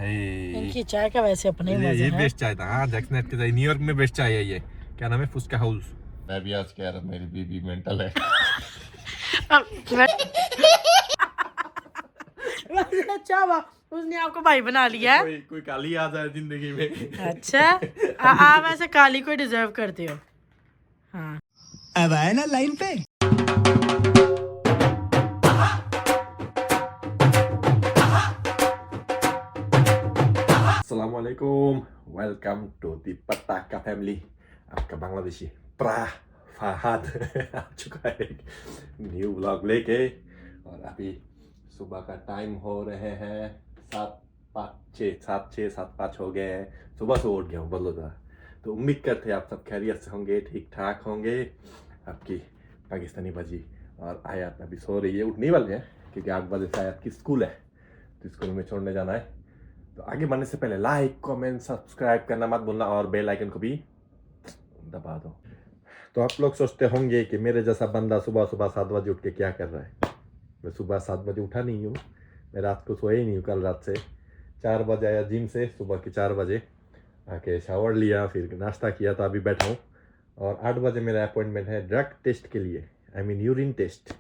इनकी चाय का वैसे अपने ही मजे ये हैं। बेस्ट चाय था। हाँ, जैक्सनेट के न्यूयॉर्क में बेस्ट चाय है ये। क्या नाम है? फुस्का हाउस। मैं भी आज कह रहा मेरी बीबी मेंटल है। अच्छा हुआ उसने आपको भाई बना लिया है। कोई काली आ जाए जिंदगी में। अच्छा आप ऐसे काली को डिजर्व करते हो। हाँ अब आए ना लाइन पे। अस्सलाम वालेकुम, वेलकम टू दी पटाखा फैमिली। आपका बांग्लादेशी फहद आ चुका है न्यू व्लॉग लेके। और अभी सुबह का टाइम हो रहे हैं 7:05 हो गए हैं। सुबह से उठ गया हूँ बदलो। तो उम्मीद करते हैं आप सब खैरियत से होंगे, ठीक ठाक होंगे। आपकी पाकिस्तानी बाजी और आयात अभी सो रही है, उठने वाले हैं क्योंकि 8 बजे से आयात की स्कूल है, तो स्कूल में छोड़ने जाना है। तो आगे बढ़ने से पहले लाइक कमेंट सब्सक्राइब करना मत भूलना और बेल आइकन को भी दबा दो। तो आप लोग सोचते होंगे कि मेरे जैसा बंदा सुबह सुबह 7 बजे उठ के क्या कर रहा है। मैं सुबह 7 बजे उठा नहीं हूँ, मैं रात को सोया ही नहीं हूँ। कल रात से 4 बजे आया जिम से, सुबह के 4 बजे आके शावर लिया, फिर नाश्ता किया, तो अभी बैठा हूँ। और 8 बजे मेरा अपॉइंटमेंट है ड्रग टेस्ट के लिए, आई मीन यूरिन टेस्ट।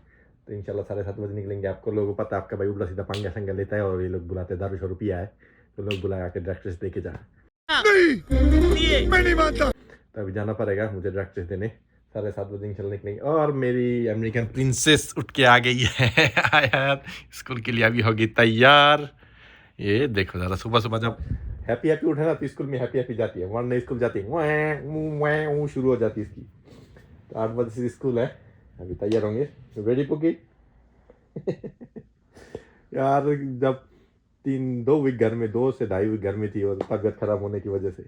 तो इंशाल्लाह 7:30 बजे निकलेंगे। आपको लोगों को पता है, आपका भाई उल्टा सीधा पंगा संगा लेता है और ये लोग बुलाते हैं, दारू शरू पिया है तो लोग बुलाया के ड्रग टेस्ट देके जा। नहीं, मैं नहीं मानता। तो अभी जाना पड़ेगा मुझे ड्रग टेस्ट देने। 7:30 बजे इंशाल्लाह निकलेंगे। और मेरी अमेरिकन प्रिंसेस उठ के आ गई है यार, स्कूल के लिए अभी होगी तैयार। ये देखो ज़रा, सुबह सुबह जब हैप्पी हैप्पी उठे ना तो स्कूल में हैप्पी हैप्पी जाती है, वरना स्कूल जाती है शुरू हो जाती है इसकी। तो 8 बजे से स्कूल है, अभी तैयार होंगे। रेडी पुकी यार, जब 2 वीक घर में, 2 से 2.5 वीक घर में थी और तबीयत खराब होने की वजह से,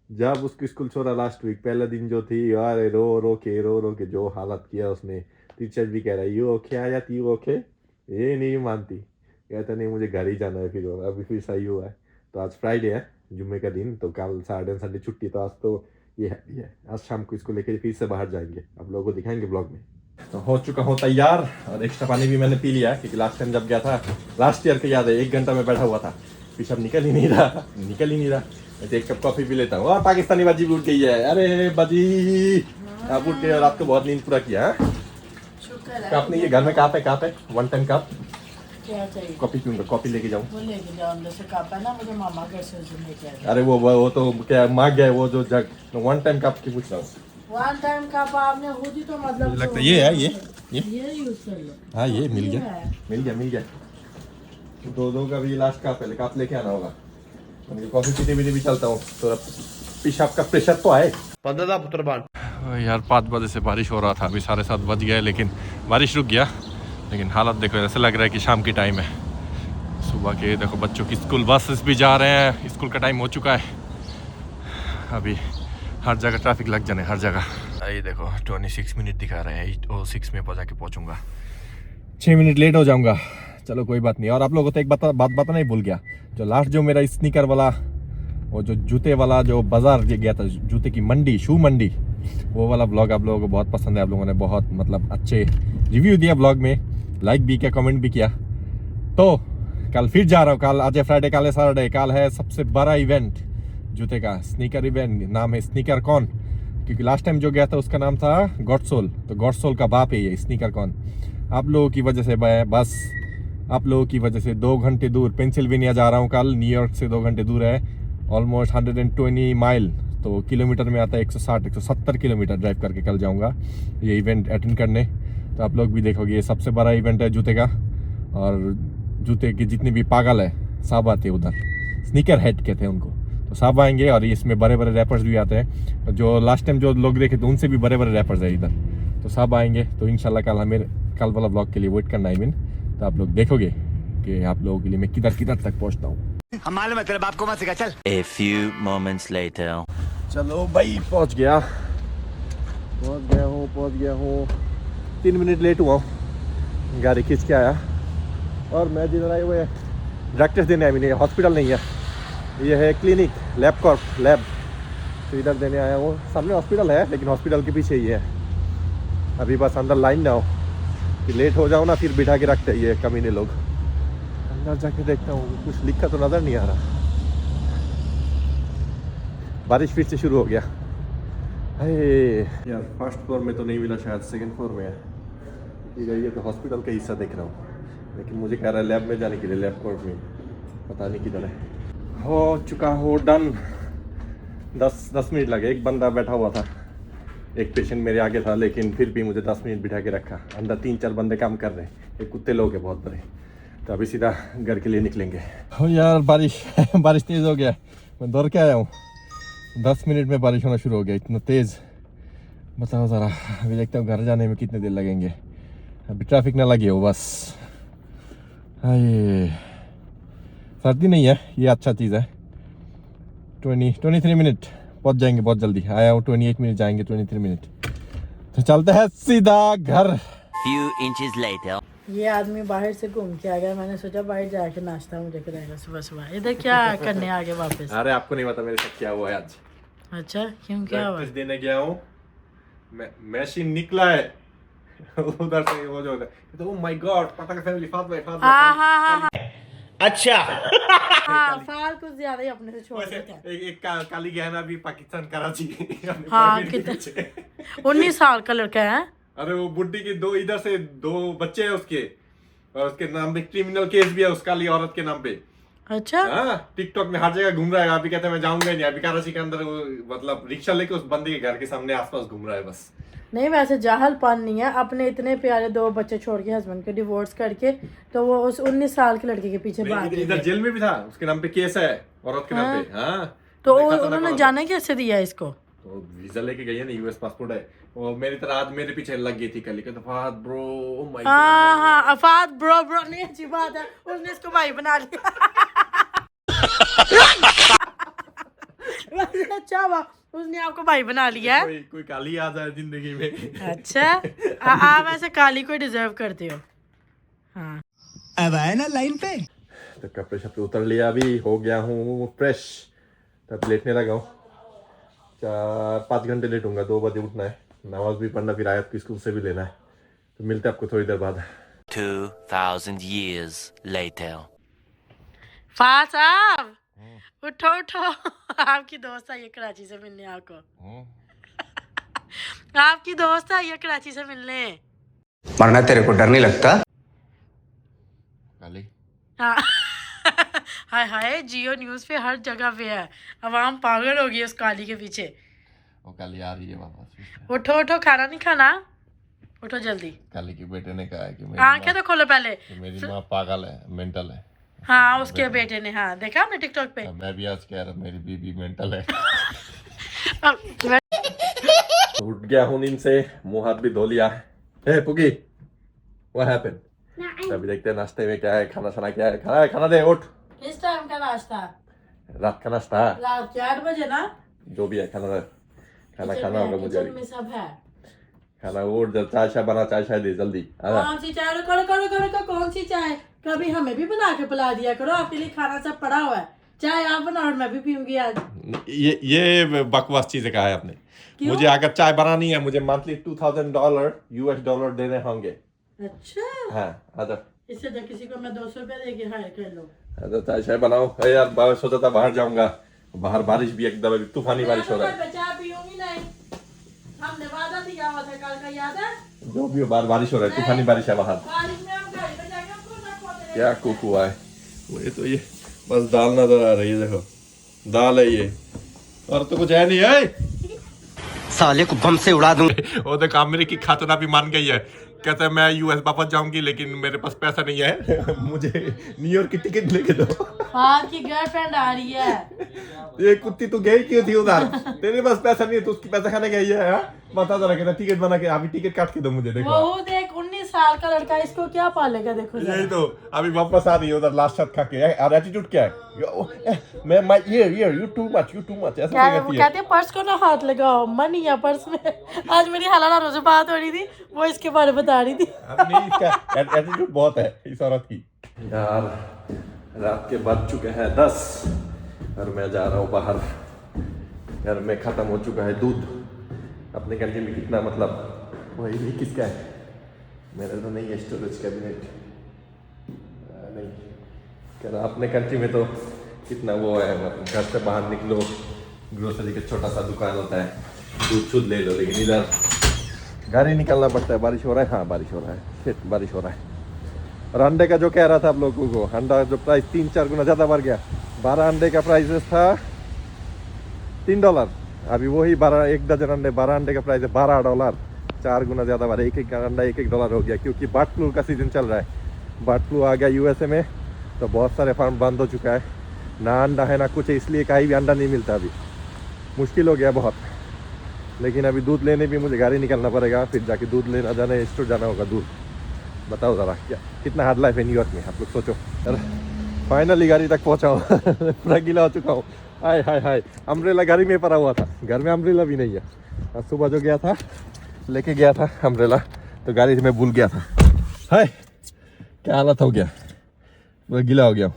जब उसकी स्कूल छोड़ा लास्ट वीक, पहले दिन जो थी यार, रो के जो हालत किया उसने। टीचर भी कह रहा है यू ओके आया, यू ओके, ये नहीं मानती, कहता नहीं मुझे घर ही जाना है। फिर अभी फिर सही हुआ है। तो आज फ्राइडे है, जुम्मे का दिन, तो कल सैटरडे संडे छुट्टी, तो आज तो ये है आज शाम को इसको लेकर फिर से बाहर जाएंगे, आप लोगों को दिखाएंगे ब्लॉग में। तो हो चुका हूँ तैयार और एक्स्ट्रा पानी भी मैंने पी लिया क्योंकि लास्ट टाइम जब गया था, लास्ट ईयर का याद है, 1 घंटा में बैठा हुआ था, पेशाब निकल ही नहीं रहा। मैं तो 1 कप कॉफी पी लेता हूँ। और पाकिस्तानी बाजी भी उठ गई है। अरे बाजी, आप उठ के रात को बहुत नींद पूरा किया है। आपने ये घर में कहाँ पे 1 टाइम कप क्या चाहिए? कॉफी पीऊंगा, कॉफी लेके जाऊँ। वो लेके जाओ, अंदर से कप है ना, मुझे मामा कैसे लेके आए। अरे वो तो क्या मांग गया, वो जो जग 1 टाइम कप की पूछ रहा हूँ। 1 टाइम कप आपने खुद ही तो मतलब मुझे लगता है ये है, ये यूज कर लो। हाँ ये मिल गया। 2 का भी लास्ट कप है, कप लेके आना होगा। कॉफी पीते पीते भी चलता हूँ, तो पेशाब का प्रेशर तो आए। यार 5 बजे से बारिश हो रहा था, अभी 7:30 बज गए, लेकिन बारिश रुक गया। लेकिन हालत देखो, ऐसे लग रहा है कि शाम की टाइम है। सुबह के देखो बच्चों की स्कूल बसेस भी जा रहे हैं, स्कूल का टाइम हो चुका है। अभी हर जगह ट्रैफिक लग जाने, हर जगह। ये देखो 26 मिनट दिखा रहे हैं, 8:06 में पहुँचूंगा। 6 मिनट लेट हो जाऊंगा, चलो कोई बात नहीं। और आप लोगों को तो एक बात बताना ही भूल गया, जो लास्ट जो मेरा स्नीकर वाला, वो जो जूते वाला जो बाजार गया था, जूते की मंडी, शू मंडी, वो वाला ब्लॉग आप लोगों को बहुत पसंद है। आप लोगों ने बहुत मतलब अच्छे रिव्यू दिया ब्लॉग में, लाइक भी किया, कमेंट भी किया। तो कल फिर जा रहा हूँ। कल आज है फ्राइडे, कल है सैटरडे, कल है सबसे बड़ा इवेंट जूते का, स्नीकर इवेंट। नाम है स्नीकर कॉन, क्योंकि लास्ट टाइम जो गया था उसका नाम था गॉडसोल, तो गॉडसोल का बाप है ये स्नीकर कॉन। आप लोगों की वजह से, बस आप लोगों की वजह से 2 घंटे दूर पेंसिल्वेनिया जा रहा हूँ कल। न्यूयॉर्क से 2 घंटे दूर है, ऑलमोस्ट 120 माइल, तो किलोमीटर में आता है 160-170 किलोमीटर ड्राइव करके कल जाऊँगा ये इवेंट अटेंड करने। तो आप लोग भी देखोगे, ये सबसे बड़ा इवेंट है जूते का, और जूते के जितने भी पागल है सब आते हैं उधर, स्नीकर हेड कहते हैं उनको, तो सब आएंगे। और इसमें बड़े बड़े रैपर्स भी आते हैं, जो लास्ट टाइम जो लोग देखे थे उनसे भी बड़े बड़े रैपर्स है इधर, तो सब आएंगे। तो इंशाल्लाह कल वाला ब्लॉग के लिए वेट करना है। तो आप लोग देखोगे कि आप लोगों के लिए मैं किधर तक पहुँचता हूँ। हम मालूम है तेरे बाप को मत सिखा, चल। A few moments later. चलो भाई, पहुँच गया हूँ। 3 मिनट लेट हुआ हूँ, गाड़ी खींच के आया। और मैं जिधर आए हुए ड्रग टेस्ट देने आया, हॉस्पिटल नहीं है, ये है क्लिनिक, लैब, तो इधर देने आया हूँ। सामने हॉस्पिटल है, लेकिन हॉस्पिटल के पीछे ही है। अभी बस अंदर लाइन ना हो कि लेट हो जाओ ना, फिर बिठा के रखते ये कमीने लोग। अंदर जाके देखता हूँ, कुछ लिखा तो नजर नहीं आ रहा। बारिश फिर से शुरू हो गया। यार फर्स्ट फ्लोर में तो नहीं मिला, शायद सेकंड फ्लोर में है। ये तो हॉस्पिटल का हिस्सा देख रहा हूँ, लेकिन मुझे कह रहा है लैब में जाने के लिए, लैब कोर्ट में, पता नहीं किधर है। हो चुका हो डन। 10 मिनट लगे। एक बंदा बैठा हुआ था, एक पेशेंट मेरे आगे था, लेकिन फिर भी मुझे 10 मिनट बिठा के रखा। अंदर 3-4 बंदे काम कर रहे हैं, एक कुत्ते लोग हैं बहुत बड़े। तो अभी सीधा घर के लिए निकलेंगे। हो यार बारिश बारिश तेज़ हो गया। मैं दौड़ के आया हूँ, 10 मिनट में बारिश होना शुरू हो गया, इतना तेज़। बताओ ज़रा, अभी देखता हूँ घर जाने में कितने देर लगेंगे। अभी ट्रैफिक ना लगे हो बस। ये सर्दी नहीं है, ये अच्छा चीज़ है। 23 मिनट पहुँच जाएंगे बहुत जल्दी। आया हूँ 28 मिनट, जाएंगे 23 मिनट। तो चलते हैं सीधा घर। Few inches later. ये आदमी बाहर से घूम के आ गया, मैंने सोचा बाहर जाके नाश्ता मुझे कराएगा सुबह सुबह। इधर क्या करने आ गए वापस? अरे आपको नहीं पता मेरे साथ क्या हुआ है आज। अच्छा क्यों, क्या हुआ? प्रैक्टिस देने गया हूँ, मशीन निकला है उधर से। वो जो तो ओह माय गॉड, पता का फैमिली फात हाँ अच्छा हाँ, फाल कुछ ज्यादा ही अपने से छोड़ देते हैं। एक काली गहना भी पाकिस्तान कराची। हाँ कितने 19 साल का लड़का है। अरे वो बुड्ढी के दो, इधर से 2 बच्चे हैं उसके, और उसके नाम पे क्रिमिनल केस भी है उस काली औरत के नाम पे। अच्छा हाँ, टिकटॉक में हर जगह घूम रहा है। अभी कहता है मैं जाऊंगा नहीं। अभी कराची के अंदर वो मतलब रिक्शा लेके उस बंदे के घर के सामने आसपास घूम रहा है बस। नहीं, वैसे जाहलपन नहीं है, अपने इतने प्यारे 2 बच्चे छोड़ के हस्बैंड के डिवोर्स करके तो वो उस 19 साल के लड़के के पीछे भाग गई। इधर जेल में भी था, उसके नाम पे केस है औरत के नाम पे। हाँ तो उन्होंने जाने कैसे दिया इसको? तो वीजा लेके गई है ना, यूएस पासपोर्ट है। वो मेरी तरह आज मेरे पीछे लग गई थी कल। कहता Fahad bro, oh my god. हाँ अफाद ब्रो नहीं, अच्छी बात है, उसने इसको भाई बना लिया। अच्छा हुआ उसने आपको भाई बना लिया है। कोई काली आ जाए जिंदगी में। अच्छा आप ऐसे काली को डिजर्व करते हो। हाँ अब आए ना लाइन पे। तो कपड़े शपड़े उतर लिया, अभी हो गया हूँ फ्रेश। तब लेटने लगा हूँ। 4-5 घंटे लेटूंगा, 2 बजे उठना है, नमाज भी पढ़ना, फिर आयत की स्कूल से भी लेना है। तो मिलते हैं आपको थोड़ी देर बाद। 2000 years later. फाज साहब उठो उठो, आपकी दोस्त आई है कराची से मिलने आपको। आपकी दोस्त आई है कराची से मिलने। मरना तेरे को डर नहीं लगता? काली हाँ हाय हाय, जियो न्यूज़ पे हर जगह पे है, अवाम पागल हो गई उस काली के पीछे। वो काली आ रही है वापस। उठो उठो, खाना नहीं खाना, उठो जल्दी। काली के बेटे ने कहा है कि आंखें तो खोलो पहले। मेरी माँ पागल है, मेंटल है। हाँ उसके बेटे ने, हाँ देखा आपने टिकटॉक पे। मैं भी आज कह रहा मेरी बीबी मेंटल है। उठ गया हूँ नींद से, मुंह हाथ भी धो लिया। हे पुगी, व्हाट हैपेंड? अभी देखते हैं नाश्ते में क्या है, खाना शाना क्या है। खाना दे, उठ। इस टाइम का नाश्ता? रात का नाश्ता रात के 8 बजे ना? जो भी है खाना खाना होगा मुझे। किचन में सब है। खाना उठ, चाय शाय बना, चाय शाय दे जल्दी। कौन सी चाय? करो कौन सी चाय? कभी हमें भी बना के पिला दिया करो, आपके लिए खाना सब पड़ा हुआ है। चाय आप बनाओ और मैं भी पीऊंगी आज। ये बकवास चीजें कहा है आपने। मुझे अगर चाय बनानी है, मुझे मंथली $2000 US डॉलर देने होंगे। अच्छा हाँ आजा। इससे तो किसी को मैं 200 रुपया देके हायर कर लो। आजा चाय शाय बनाओ। अरे यार बाहर सोचा था बाहर जाऊंगा, बाहर बारिश भी एकदम तूफानी बारिश हो रहा है। चाय पीऊंगी नहीं, हमने वादा दिया हुआ था कल का, याद है? जो भी हो, बाहर बारिश हो रहा है, तूफानी बारिश है बाहर। बारिश में हम गाड़ी पे जाके आपको ना खोते क्या कुक हुआ है? ये तो ये बस दाल नजर आ रही है, देखो दाल है ये, और तो कुछ है नहीं है। साले को बम से उड़ा दूं। वो देख आमिर की खातना भी मान गई है, कहता है मैं यूएस वापस जाऊंगी लेकिन मेरे पास पैसा नहीं है। मुझे न्यूयॉर्क की टिकट लेके दो। आपकी गर्लफ्रेंड आ रही है। ये कुत्ती तू गई क्यों थी उधर? तेरे पास पैसा नहीं है, तू उसकी पैसा खाने गई है? हाँ? बता जरा, कहता टिकट बना के अभी टिकट काट के दो मुझे। देखो वो देख 19 साल का लड़का, इसको क्या पालेगा? देखो यही तो अभी वापस आ रही है उधर लास्ट शॉट खा के। और एटीट्यूड क्या है? मैं my year you too much ऐसा क्या क्या वो कहती है? कहते हैं पर्स को ना हाथ लगाओ, मनी है पर्स में। आज मेरी हलाला से बात हो रही थी, वो इसके बारे में बता रही थी। नहीं, इसका एटीट्यूड बहुत है इस औरत की। यार रात के बज चुके हैं 10 और मैं जा रहा हूँ बाहर। घर में खत्म हो चुका है दूध। अपने कैंटीन में कितना, मतलब वही किसका है? मेरा तो नहीं है स्टोरेज कैबिनेट। नहीं कह रहा अपने कंट्री में तो कितना वो है, मतलब घर से बाहर निकलो, ग्रोसरी का छोटा सा दुकान होता है, दूध शूध ले लो, लेकिन इधर घर ही निकलना पड़ता है। बारिश हो रहा है, हाँ बारिश हो रहा है, शिट बारिश हो रहा है। और अंडे का जो कह रहा था आप लोगों को, अंडा जो प्राइस 3-4 गुना ज़्यादा बढ़ गया। 12 अंडे का प्राइस था $3, अभी वही 1 दर्जन अंडे, 12 अंडे का प्राइस है $12, 4 गुना ज़्यादा बढ़ा। एक अंडा $1 हो गया, क्योंकि बर्ड फ्लू का सीज़न चल रहा है। बर्ड फ्लू आ गया यूएसए में, तो बहुत सारे फार्म बंद हो चुका है, ना अंडा है ना कुछ है, इसलिए कहीं भी अंडा नहीं मिलता। अभी मुश्किल हो गया बहुत। लेकिन अभी दूध लेने भी मुझे गाड़ी निकलना पड़ेगा, फिर जाके दूध लेना जाना, स्टोर जाना होगा दूध। बताओ ज़रा क्या कितना हार्ड लाइफ है न्यूयॉर्क में, आप लोग सोचो। फाइनली गाड़ी तक पहुँचा हूँ, पूरा गीला हो चुका हूँ। हाय हाय हाय, अम्ब्रेला गाड़ी में पड़ा हुआ था, घर में अम्ब्रेला भी नहीं है। आज सुबह जो गया था लेके गया था अम्ब्रेला, तो गाड़ी में भूल गया था। हाय क्या हालत हो गया, पूरा गीला हो गया हूँ।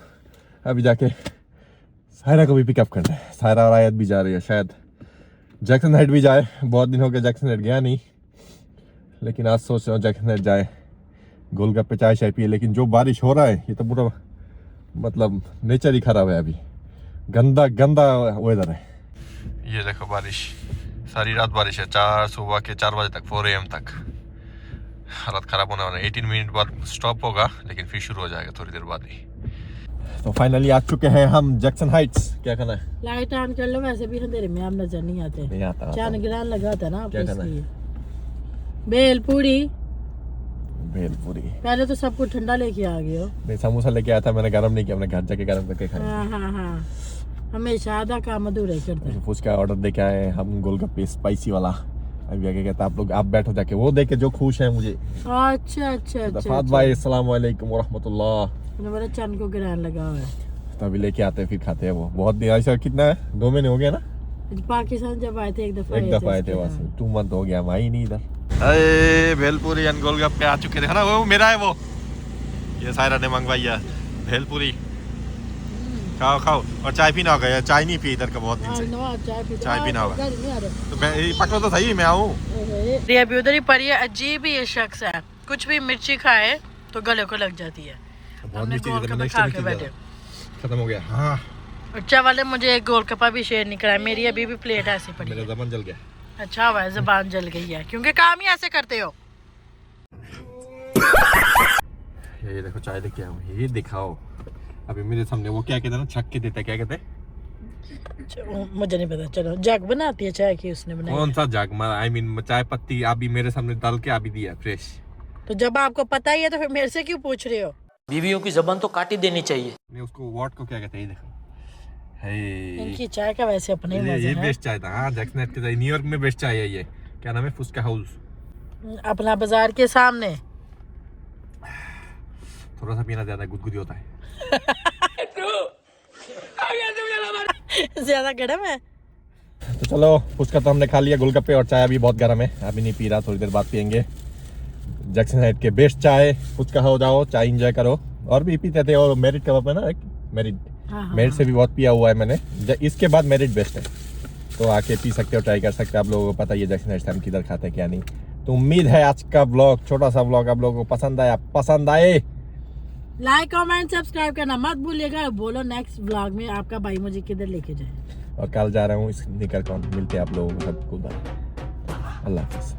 अभी जाके सायरा को भी पिकअप करना है। सायरा और आयत भी जा रही है, शायद जैक्सन हाइट भी जाए। बहुत दिन हो गया जैक्सन हाइट गया नहीं, लेकिन आज सोच रहा हूँ जैक्सन हाइट जाए, गोलगप्पे चाय शाय पिए। लेकिन जो बारिश हो रहा है, ये तो पूरा मतलब नेचर ही खराब है। अभी गंदा गंदा वेदर है। ये देखो बारिश, सारी रात बारिश है, सुबह के 4 बजे तक, 4 AM तक। हालत ख़राब होने वाला है। 18 मिनट बाद स्टॉप होगा, लेकिन फिर शुरू हो जाएगा थोड़ी देर बाद ही। तो फाइनली आ चुके हैं हम जैक्सन हाइट्स। क्या करना है? लाइट ऑन कर लो, वैसे भी अंधेरे में आप नजर नहीं आते। नहीं आता। चांद ग्रहण लगा होता है ना, क्या करना है? भेलपूरी। भेलपूरी पहले तो सब कुछ ठंडा लेके आ गए हो। नहीं, समोसा लेके आया था, मैंने गरम नहीं किया, मैंने घर जाके गरम करके खाया। हाँ हाँ हाँ, हमेशा आधा काम अधूरा ही करता है। फुचका ऑर्डर दे के आए हम, गोलगप्पे स्पाइसी वाला। अभी आगे कहता आप लोग आप बैठो जाके, वो देख के जो खुश है मुझे। अच्छा अच्छा अच्छा भाई अस्सलाम वालेकुम वरहमतुल्लाह। मेरा चंद को ग्रहण लगा हुआ है, तो अभी लेके आते हैं, फिर खाते हैं। वो बहुत दिन ऐसा कितना है, 2 महीने हो गए ना। पाकिस्तान जब आए थे एक दफा आए थे बस, 2 मंथ हो गया, हम आई नहीं इधर। अरे भेलपूरी एंड गोलगप्पे आ चुके थे ना, वो मेरा है वो, ये सायरा ने मंगवाई है भेलपूरी। खाओ खाओ, और चाय पीना होगा। चाय नहीं पी इधर का बहुत दिन से, चाय पीना होगा। तो मैं पकड़ो तो सही, मैं आऊँ। अभी उधर ही पड़ी है, अजीब ही ये शख्स है, कुछ भी मिर्ची खाए तो गले को लग जाती है। हमने गोलगप्पे खा के बैठे, खत्म हो गया। हाँ अच्छा वाले मुझे एक गोलगप्पा भी शेयर नहीं कराया, मेरी अभी भी प्लेट ऐसी पड़ी है। मेरा ज़बान जल गया। अच्छा हुआ है ज़बान जल गई है, क्योंकि काम ही ऐसे करते हो। ये देखो चाय लेके आऊँ, ये दिखाओ। अभी मेरे सामने वो क्या कहते हैं ना, छक के देता है, क्या कहते हैं मुझे नहीं पता। चलो जग बनाती है चाय की, उसने बनाई। कौन सा जग? आई मीन चाय पत्ती अभी मेरे सामने डाल के अभी दिया फ्रेश। तो जब आपको पता ही है तो फिर मेरे से क्यों पूछ रहे हो? बीवियों की जबान तो काट ही देनी चाहिए। नहीं, उसको वॉट को क्या कहते हैं, ये देखो। हे इनकी चाय का वैसे अपने ही मजे ये है। बेस्ट चाय था। हाँ जैक्सन हाइट के न्यूयॉर्क में बेस्ट चाय है ये। क्या नाम है? फुस्का हाउस, अपना बाजार के सामने। थोड़ा सा पीना ज्यादा गुदगुदी होता है। ज्यादा गर्म है। तो चलो, फुस्का तो हमने खा लिया, गोलगप्पे और चाय अभी बहुत गर्म है, अभी नहीं पी रहा, थोड़ी देर बाद पियेंगे। जैक्सन हाइट के बेस्ट चाय, फुचका हो जाओ, चाय इंजॉय करो। और भी पीते थे, और मेरिट का है ना, एक मेरिट से भी बहुत पिया हुआ है मैंने। इसके बाद मेरिट बेस्ट है, तो आके पी सकते हो, ट्राई कर सकते हो। आप लोगों को पता ही है जैक्सन हाइट हम किधर खाते हैं क्या नहीं। तो उम्मीद है आज का ब्लॉग, छोटा सा ब्लॉग आप लोगों को पसंद आया। पसंद आए लाइक कमेंट सब्सक्राइब करना मत भूलिएगा। बोलो नेक्स्ट ब्लॉग में आपका भाई मुझे किधर लेके जाए। और कल जा रहा हूँ निकल कर, मिलते हैं आप लोगों को। अल्लाह हाफिज़।